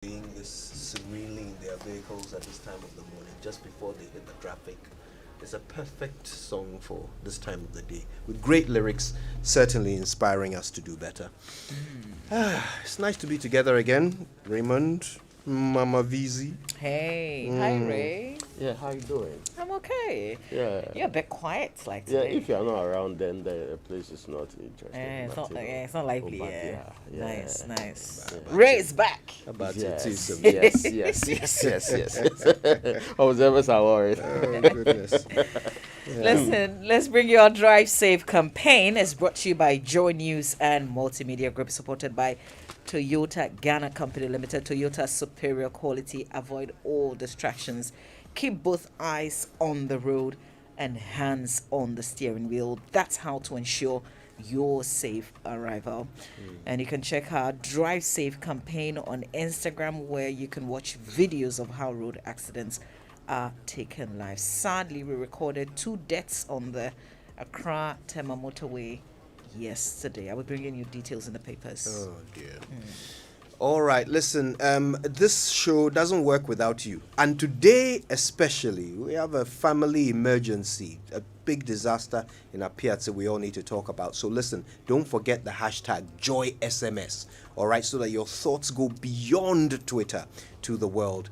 Doing this serenely in their vehicles at this time of the morning, just before they hit the traffic. It's a perfect song for this time of the day, with great lyrics, certainly inspiring us to do better. It's nice to be together again, Raymond, Mama Vizi. Hey, hi Ray. Yeah, how you doing? I'm okay. Yeah. You're a bit quiet like Yeah, today. if you're not around, then the place is not interesting. It's not lively. But Yeah. yeah. Nice. But Ray is back. About Yes, it, yes. I was ever so worried. Oh, goodness. Listen, let's bring you our Drive Safe campaign. It's brought to you by Joy News and Multimedia Group, supported by Toyota Ghana Company Limited. Toyota superior quality. Avoid all distractions. Keep both eyes on the road and hands on the steering wheel. That's how to ensure your safe arrival. And you can check our Drive Safe campaign on Instagram, where you can watch videos of how road accidents are taken live. Sadly, we recorded 2 deaths on the Accra Tema motorway yesterday. I will bring in you details in the papers. Oh, dear. All right, listen, this show doesn't work without you. And today, especially, we have a family emergency, a big disaster in our piazza we all need to talk about. So listen, don't forget the hashtag JoySMS, all right, so that your thoughts go beyond Twitter to the world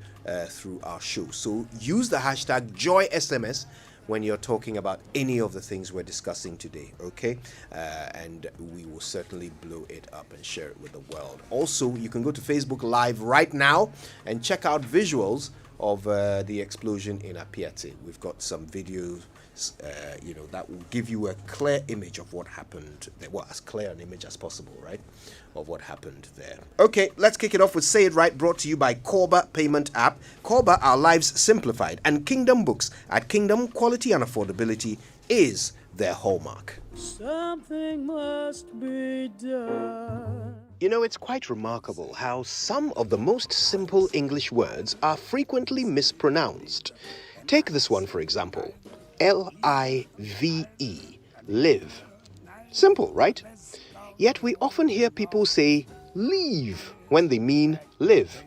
through our show. So use the hashtag JoySMS when you're talking about any of the things we're discussing today, okay? And we will certainly blow it up and share it with the world. Also, you can go to Facebook Live right now and check out visuals of the explosion in Apiate. We've got some videos, that will give you a clear image of what happened there. Well, as clear an image as possible, right? Of what happened there. Okay, let's kick it off with Say It Right, brought to you by Korba Payment App. Korba, our lives simplified. And Kingdom Books. At Kingdom, quality and affordability is their hallmark. Something must be done. You know, it's quite remarkable how some of the most simple English words are frequently mispronounced. Take this one, for example. L-I-V-E, live. Simple, right? Yet we often hear people say leave when they mean live.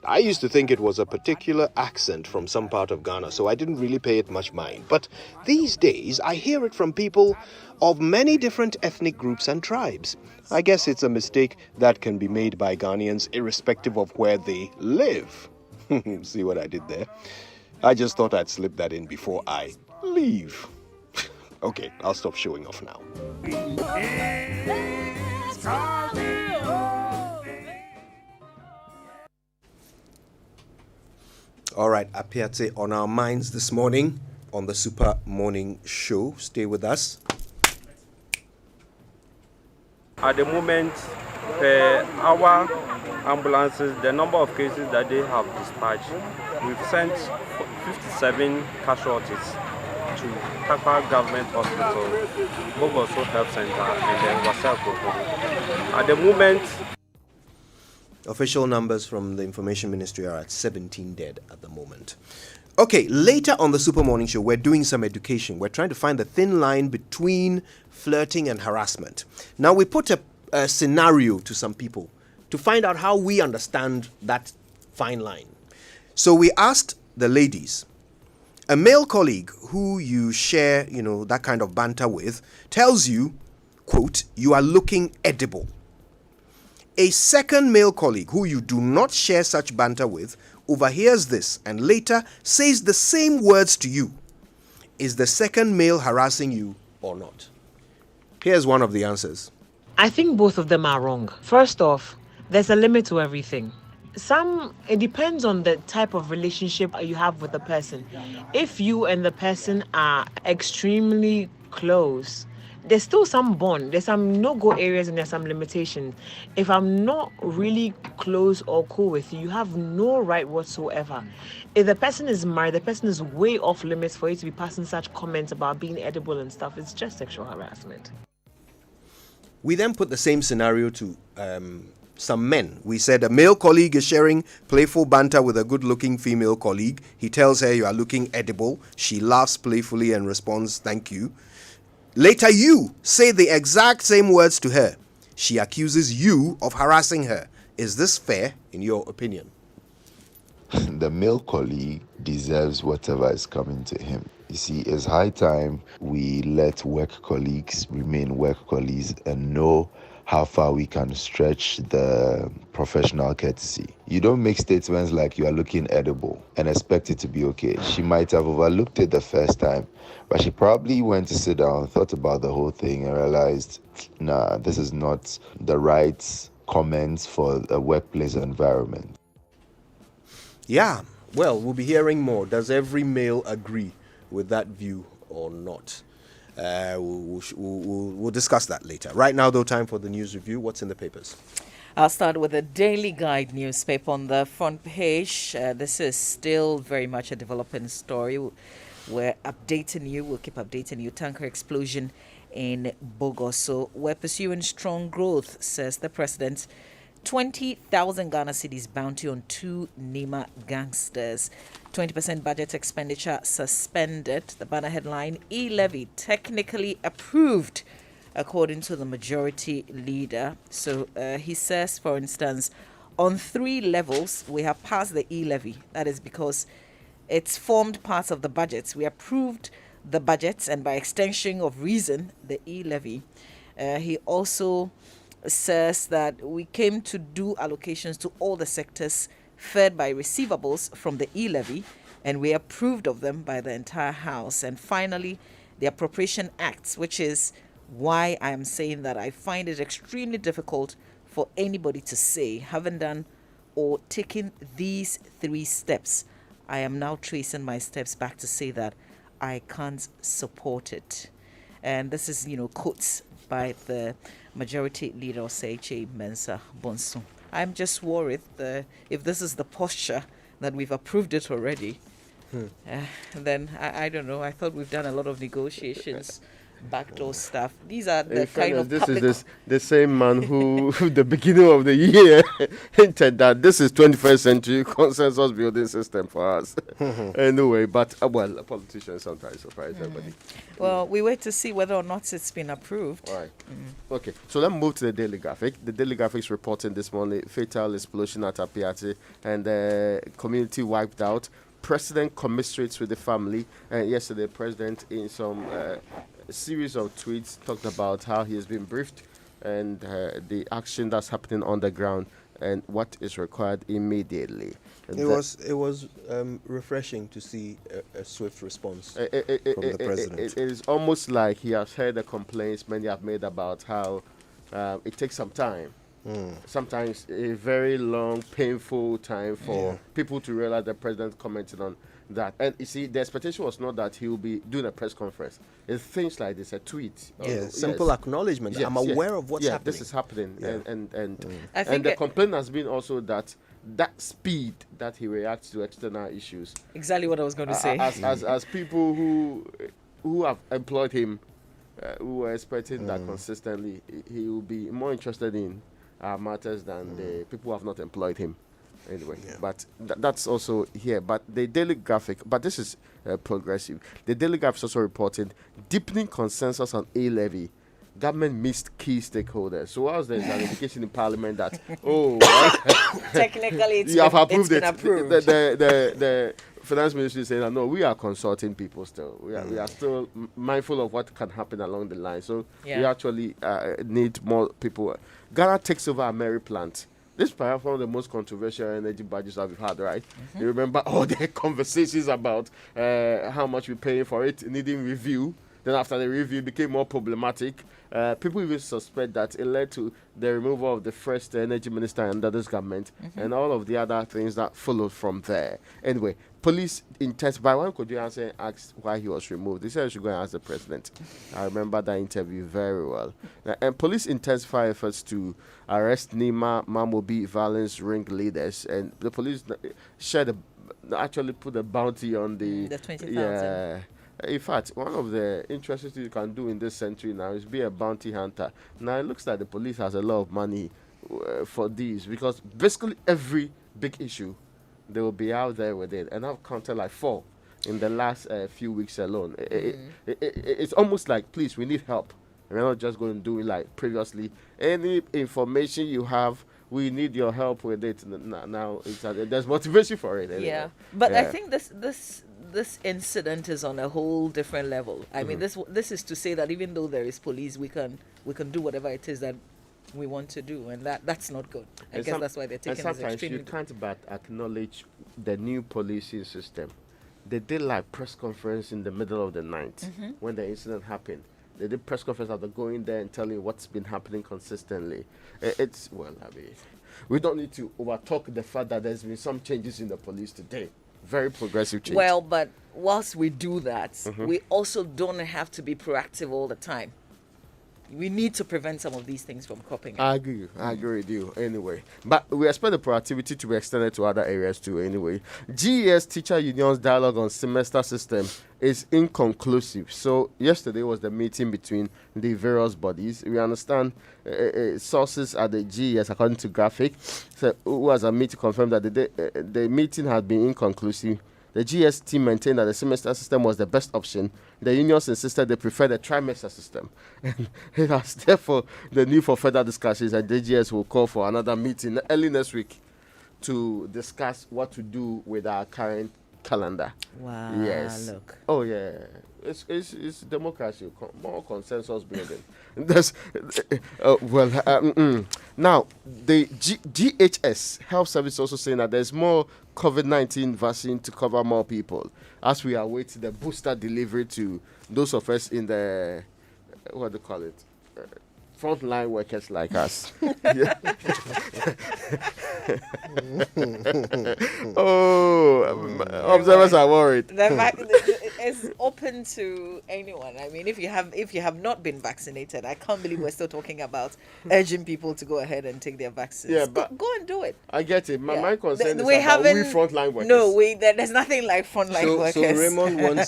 I used to think it was a particular accent from some part of Ghana, so I didn't really pay it much mind. But these days, I hear it from people of many different ethnic groups and tribes. I guess it's a mistake that can be made by Ghanaians irrespective of where they live. See what I did there? I just thought I'd slip that in before I leave. Okay, I'll stop showing off now. All right, Apiate on our minds this morning on the Super Morning Show. Stay with us. At the moment, our ambulances, the number of cases that they have dispatched, we've sent 57 casualties to Takwa Government Hospital, Bogoso Health Center, and then Wasako. At the moment, official numbers from the Information Ministry are at 17 dead at the moment. Okay, later on the Super Morning Show, we're doing some education. We're trying to find the thin line between flirting and harassment. Now, we put a scenario to some people to find out how we understand that fine line. So we asked the ladies, a male colleague who you share, that kind of banter with, tells you, quote, you are looking edible. A second male colleague who you do not share such banter with overhears this and later says the same words to you. Is the second male harassing you or not? Here's one of the answers. I think both of them are wrong. First off, there's a limit to everything. It depends on the type of relationship you have with the person. If you and the person are extremely close, there's still some bond. There's some no-go areas and there's some limitations. If I'm not really close or cool with you, you have no right whatsoever. If the person is married, the person is way off limits for you to be passing such comments about being edible and stuff. It's just sexual harassment. We then put the same scenario to some men. We said a male colleague is sharing playful banter with a good-looking female colleague. He tells her you are looking edible. She laughs playfully and responds, thank you. Later, you say the exact same words to her. She accuses you of harassing her. Is this fair, in your opinion? The male colleague deserves whatever is coming to him. You see, it's high time we let work colleagues remain work colleagues and know how far we can stretch the professional courtesy. You don't make statements like you are looking edible and expect it to be okay. She might have overlooked it the first time, but she probably went to sit down, thought about the whole thing, and realized, nah, this is not the right comments for a workplace environment. Yeah, well, we'll be hearing more. Does every male agree with that view or not? We'll discuss that later. Right now, though, time for the news review. What's in the papers? I'll start with the Daily Guide newspaper on the front page. This is still very much a developing story. We're updating you. We'll keep updating you. Tanker explosion in Bogoso. We're pursuing strong growth, says the president. 20,000 Ghana cedis bounty on 2 Nima gangsters. 20% budget expenditure suspended. The banner headline, e-levy technically approved, according to the majority leader. So he says, for instance, on 3 levels, we have passed the e-levy. That is because it's formed parts of the budgets. We approved the budgets and by extension of reason, the e-levy. He also says that we came to do allocations to all the sectors fed by receivables from the e-levy, and we approved of them by the entire House. And finally, the Appropriation Acts, which is why I am saying that I find it extremely difficult for anybody to say, having done or taken these 3 steps, I am now tracing my steps back to say that I can't support it. And this is, quotes by the majority leader, Oseiche Mensah Bonsu. I'm just worried if this is the posture that we've approved it already, then I don't know. I thought we've done a lot of negotiations, backdoor stuff. These are the kind of this is the same man who, the beginning of the year, hinted that this is 21st century consensus building system for us. Anyway, but well, a politician sometimes surprise everybody. Well, we wait to see whether or not it's been approved. All right. Okay, so let's move to the Daily Graphic. The Daily Graphic is reporting this morning fatal explosion at Apiati and the community wiped out. President commiserates with the family. And yesterday, President, in some series of tweets, talked about how he has been briefed and the action that's happening on the ground and what is required immediately. It was refreshing to see a swift response from the president. It is almost like he has heard the complaints many have made about how it takes some time. Sometimes a very long, painful time for people to realize the president commented on that. And you see, the expectation was not that he will be doing a press conference. It's things like this, a tweet. Simple acknowledgement. I'm aware of what's happening. This is happening. And I think the complaint has been also that speed that he reacts to external issues. Exactly what I was going to say. As people who have employed him, who were expecting that consistently, he will be more interested in matters than the people who have not employed him. Anyway, but that's also here. But the Daily Graphic, but this is progressive. The Daily Graphic is also reporting deepening consensus on A-levy. Government missed key stakeholders. So whilst there's an indication in Parliament that, technically you have approved it's been it. approved. The Finance Ministry is saying, no, we are consulting people still. We are still mindful of what can happen along the line. So we actually need more people. Ghana takes over a Mary plant. This is perhaps one of the most controversial energy budgets that we've had, right? You remember all the conversations about how much we're paying for it, needing review. Then after the review, it became more problematic. People even suspect that it led to the removal of the first energy minister under this government and all of the other things that followed from there. Anyway, police intensify. One could you answer and ask why he was removed? They said you should go and ask the president. I remember that interview very well. And police intensify efforts to arrest Nima Mamobi violence ringleaders. And the police actually put a bounty on the 20,000. Yeah. In fact, one of the interesting things you can do in this century now is be a bounty hunter. Now, it looks like the police has a lot of money for these because basically every big issue, they will be out there with it. And I've counted like 4 in the last few weeks alone. It's almost like, please, we need help. We're not just going to do it like previously. Any information you have we need your help with it. Now there's motivation for it. Anyway. Yeah, but I think this incident is on a whole different level. I mean, this is to say that even though there is police, we can do whatever it is that we want to do, and that's not good. I guess that's why they're taking this sometimes extremely. you can't but acknowledge the new policing system. They did like press conference in the middle of the night when the incident happened. They did press conference after going there and telling what's been happening consistently. We don't need to overtalk the fact that there's been some changes in the police today. Very progressive change. Well, but whilst we do that, we also don't have to be proactive all the time. We need to prevent some of these things from cropping up. I agree with you anyway. But we expect the proactivity to be extended to other areas too anyway. GES Teacher Union's dialogue on semester system is inconclusive. So yesterday was the meeting between the various bodies. We understand sources at the GES, according to Graphic, who has a meeting confirmed that the meeting had been inconclusive. The GS team maintained that the semester system was the best option. The unions insisted they preferred the trimester system. And that's therefore the need for further discussions, and the GS will call for another meeting early next week to discuss what to do with our current calendar. Wow. Yes. Look. Oh, yeah. It's democracy, more consensus building. That's now the GHS Health Service also saying that there's more COVID-19 vaccine to cover more people as we await the booster delivery to those of us in the what do you call it, frontline workers like us. Observers are worried. The fact it's open to anyone. I mean, if you have not been vaccinated, I can't believe we're still talking about urging people to go ahead and take their vaccines. Yeah, go, but go and do it. I get it. My concern is we about we haven't- frontline workers. No, there's nothing like frontline workers.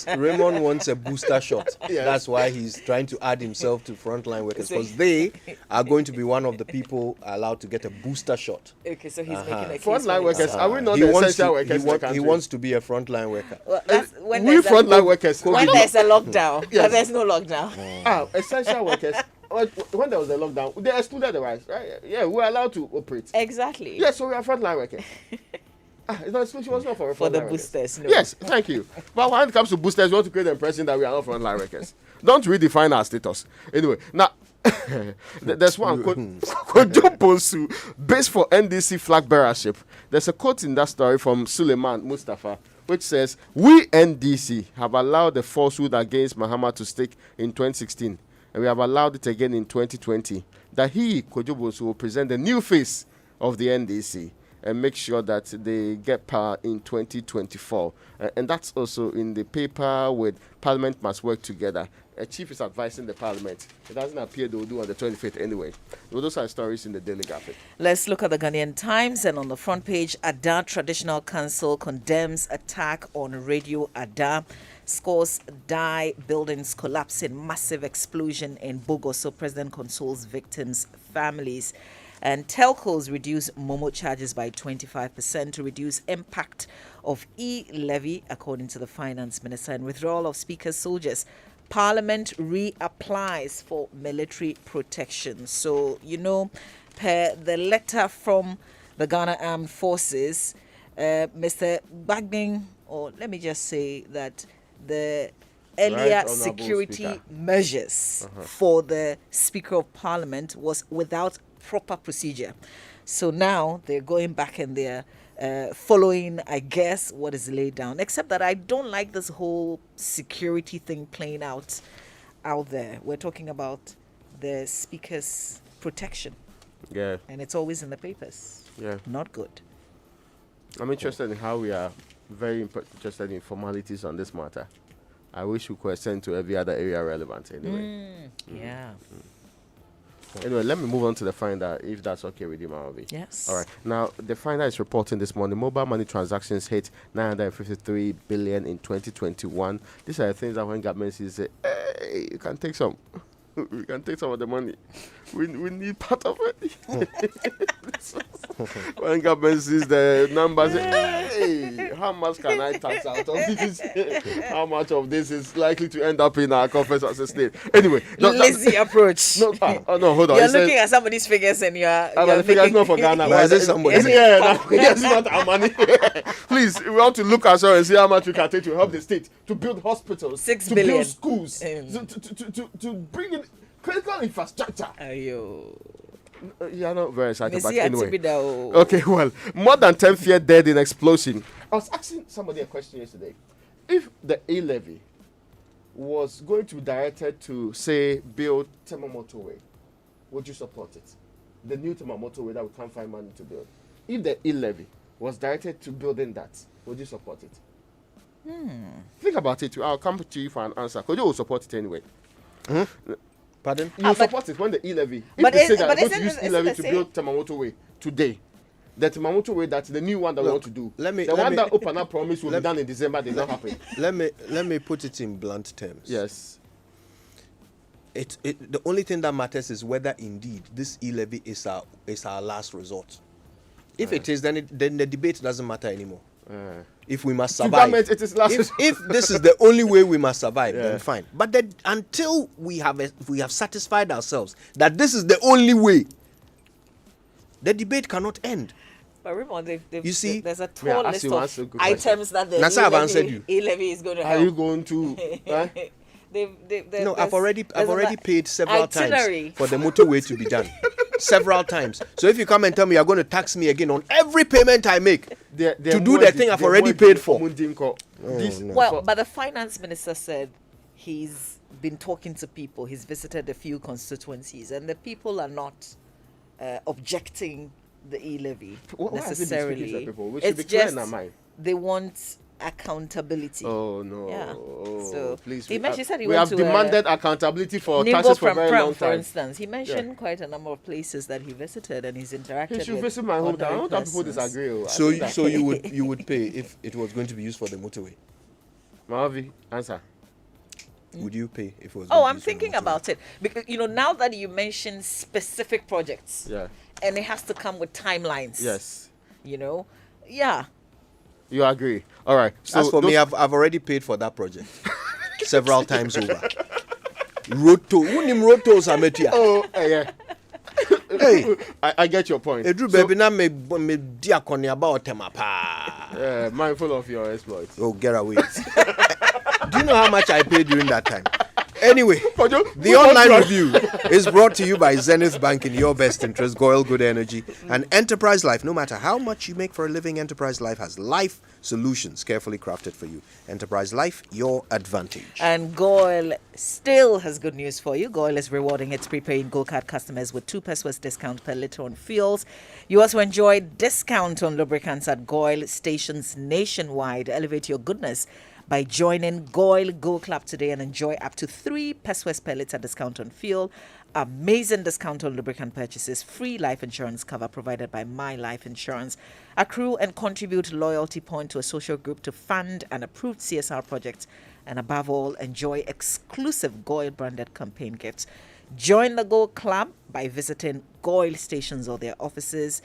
So Raymond wants a booster shot. Yes. That's why he's trying to add himself to frontline workers, because they are going to be one of the people allowed to get a booster shot. Okay, so he's making a case Frontline for workers, himself. are we not He the wants essential to, workers in the country? he wants to be a frontline worker. Well, that's when We there's frontline workers. when there's a lockdown, Yes. but there's no lockdown. Essential workers. When there was a lockdown, they excluded the rights, right? Yeah, we're allowed to operate. Exactly. Yeah, so we are frontline workers. It's not, she was not for For the frontline workers. boosters, no. Yes, thank you. But when it comes to boosters, we want to create the impression that we are not frontline workers. Don't redefine our status. Anyway, now, there's one quote, Kojoponsu, based for NDC flag bearership. There's a quote in that story from Suleiman Mustafa, which says, "We NDC have allowed the falsehood against Mahama to stick in 2016, and we have allowed it again in 2020, that he, Kojoponsu, will present the new face of the NDC and make sure that they get power in 2024. And that's also in the paper with Parliament Must Work Together. A chief is advising the Parliament. It doesn't appear they will do on the 25th anyway. Well, those are stories in the Daily Graphic. Let's look at the Ghanaian Times, and on the front page, Ada Traditional Council condemns attack on Radio Ada. Scores die, buildings collapse in massive explosion in Bogo. So President consoles victims' families. And telcos reduce Momo charges by 25% to reduce impact of e-levy, according to the finance minister. And withdrawal of speakers, soldiers. Parliament reapplies for military protection. So, per the letter from the Ghana Armed Forces, Mr. Bagding, or let me just say that the earlier Right, security Speaker. measures for the Speaker of Parliament was without proper procedure. So now they're going back and they're following, I guess, what is laid down. Except that I don't like this whole security thing playing out there. We're talking about the Speaker's protection, Yeah, and it's always in the papers. yeah. Not good. I'm interested in how we are very interested in formalities on this matter. I wish we could extend to every other area relevant anyway. Yeah. Anyway, let me move on to the finder, if that's okay with you, Mamavi. Yes. All right. Now, the finder is reporting this morning mobile money transactions hit 953 billion in 2021. These are the things that when government says, hey, you can take some. We can take some of the money. We need part of it. When government sees the numbers, hey, how much can I tax out of this? How much of this is likely to end up in our coffers as a state? Anyway, lazy approach. No, no, hold on. You're looking at somebody's figures and you're the figures not for Ghana. Why is it somebody? It's not our money. Please, we want to look ourselves and see how much we can take to help the state to build hospitals, 6 to billion. build schools, to bring in critical infrastructure. You're not very excited, but anyway. Okay, well, more than 10 fear dead in explosion. I was asking somebody a question yesterday. If the A-levy was going to be directed to, say, build Tema Motorway, would you support it? The new Tema Motorway that we can't find money to build. If the A-levy was directed to building that, would you support it? Think about it. I'll come to you for an answer. Because you will support it anyway. Pardon? You support it when the E-levy. If they say that they're going to use E-levy to build Tema Motorway today, the Tema Motorway, that's the new one that we want to do. The one that Open Up promise will be done in December did not happen. Let me put it in blunt terms. Yes. The only thing that matters is whether indeed this E-levy is our last resort. If it is, then the debate doesn't matter anymore. If we must survive, it is last if this is the only way we must survive, then fine. But then, until we have satisfied ourselves that this is the only way, the debate cannot end. But Raymond, you see, there's a tall list of items that the E-levy is going to help. Are you going to? No, I've already paid several times for the motorway to be done. Several times. So if you come and tell me you're going to tax me again on every payment I make to do the thing I've already paid for. Well, but the finance minister said he's been talking to people. He's visited a few constituencies, and the people are not objecting the E-levy necessarily. It's just they want accountability. Oh no! Yeah. So please, he said he we have demanded accountability for taxes for a very long time. For instance, he mentioned quite a number of places that he visited and he's interacted with. He should visit my hometown. I don't have people disagree. So you would pay if it was going to be used for the motorway? Mavi, answer. Would you pay if it was? I'm thinking about it because now that you mentioned specific projects, and it has to come with timelines. Yes. Yeah. You agree? All right. So as for me, I've already paid for that project several times over. Road tolls are met here. Oh, yeah. Hey, I get your point. Mindful of your exploits. Oh, get away. Do you know how much I paid during that time? Anyway, the online review is brought to you by Zenith Bank in your best interest, Goyle Good Energy, and Enterprise Life. No matter how much you make for a living, Enterprise Life has life solutions carefully crafted for you. Enterprise Life, your advantage. And Goyle still has good news for you. Goyle is rewarding its prepaid Go Card customers with 2 pesos discount per litre on fuels. You also enjoy discount on lubricants at Goyle stations nationwide. Elevate your goodness by joining Goyle Go Club today and enjoy up to 3 pesos per litre discount on fuel, amazing discount on lubricant purchases, free life insurance cover provided by My Life Insurance, accrue and contribute loyalty point to a social group to fund an approved CSR project, and above all, enjoy exclusive Goyle branded campaign gifts. Join the Go Club by visiting Goyle stations or their offices.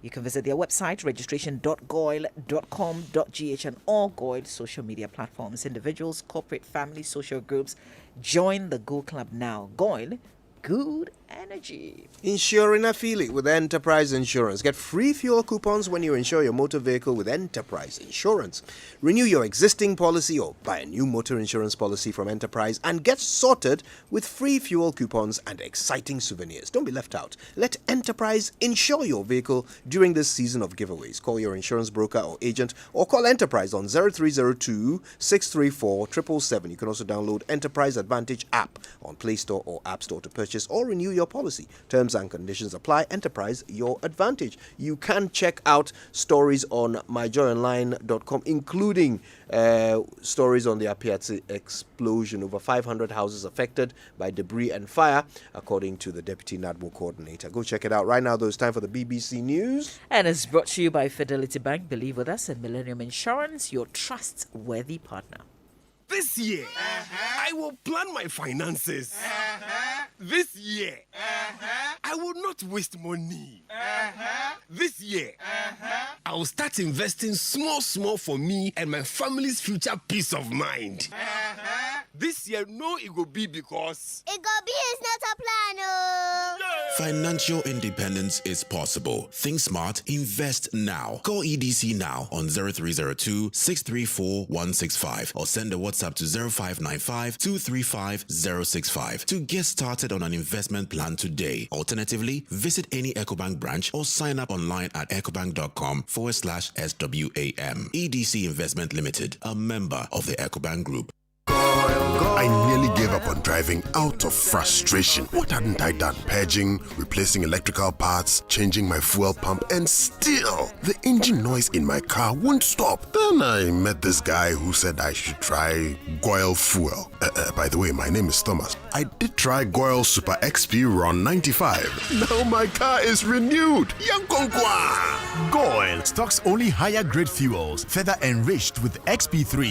You can visit their website, registration.goyle.com.gh, and all Goyle social media platforms. Individuals, corporate, family, social groups. Join the Go Club now. Goyle, good energy. Insuring a feeling with Enterprise Insurance. Get free fuel coupons when you insure your motor vehicle with Enterprise Insurance. Renew your existing policy or buy a new motor insurance policy from Enterprise and get sorted with free fuel coupons and exciting souvenirs. Don't be left out. Let Enterprise insure your vehicle during this season of giveaways. Call your insurance broker or agent or call Enterprise on 0302 634 777. You can also download Enterprise Advantage app on Play Store or App Store to purchase or renew your policy. Terms and conditions apply. Enterprise, your advantage. You can check out stories on myjoyonline.com, including stories on the Apiatsi explosion. Over 500 houses affected by debris and fire, according to the Deputy NADMO coordinator. Go check it out right now, though. It's time for the BBC News. And it's brought to you by Fidelity Bank. Believe with us in Millennium Insurance, your trustworthy partner. This year, I will plan my finances. This year, I will not waste money. This year, I will start investing small for me and my family's future peace of mind. This year, no, it will be because... It go be is not a plan, oh. Financial independence is possible. Think smart, invest now. Call EDC now on 0302 634 165 or send a WhatsApp to 0595 235 065 to get started on an investment plan today. Alternatively, visit any EcoBank branch or sign up online at ecobank.com/SWAM. EDC Investment Limited, a member of the EcoBank Group. I nearly gave up on driving out of frustration. What hadn't I done? Purging, replacing electrical parts, changing my fuel pump, and still the engine noise in my car won't stop. Then I met this guy who said I should try Goil Fuel. By the way, my name is Thomas. I did try Goil Super XP Ron 95. Now my car is renewed. Yankonkwa! Goil stocks only higher grade fuels, further enriched with XP3.